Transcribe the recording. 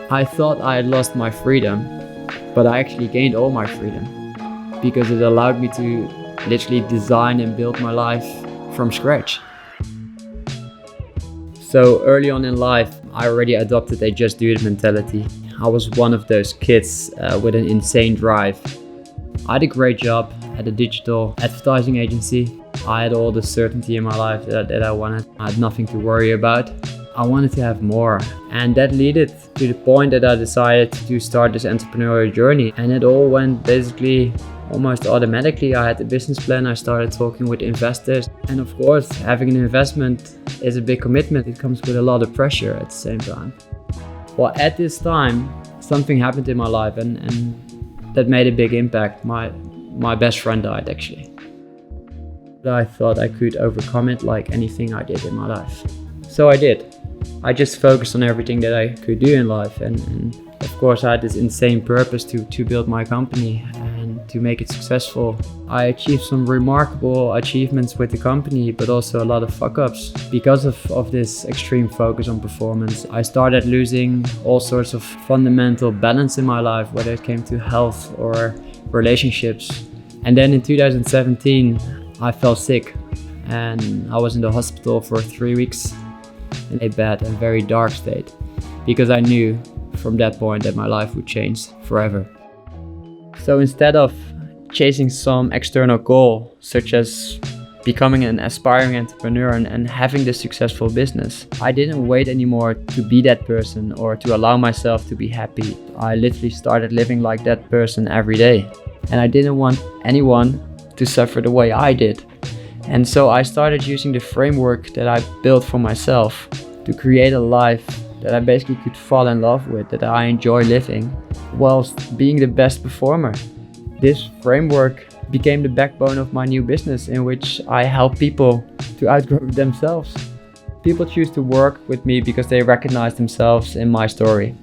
I thought I had lost my freedom, but I actually gained all my freedom because it allowed me to literally design and build my life from scratch. So early on in life, I already adopted a just do it mentality. I was one of those kids with an insane drive. I had a great job at a digital advertising agency. I had all the certainty in my life that I wanted. I had nothing to worry about. I wanted to have more, and that led to the point that I decided to start this entrepreneurial journey, and it all went basically almost automatically. I had a business plan, I started talking with investors, and of course having an investment is a big commitment. It comes with a lot of pressure at the same time. Well, at this time something happened in my life and that made a big impact. My best friend died actually. I thought I could overcome it like anything I did in my life. So I did. I just focused on everything that I could do in life, and of course I had this insane purpose to build my company and to make it successful. I achieved some remarkable achievements with the company, but also a lot of fuck-ups. Because of this extreme focus on performance, I started losing all sorts of fundamental balance in my life, whether it came to health or relationships. And then in 2017 I fell sick and I was in the hospital for 3 weeks in a bad and very dark state, because I knew from that point that my life would change forever. So instead of chasing some external goal, such as becoming an aspiring entrepreneur and having this successful business, I didn't wait anymore to be that person or to allow myself to be happy. I literally started living like that person every day, and I didn't want anyone to suffer the way I did. And so I started using the framework that I built for myself to create a life that I basically could fall in love with, that I enjoy living, whilst being the best performer. This framework became the backbone of my new business, in which I help people to outgrow themselves. People choose to work with me because they recognize themselves in my story.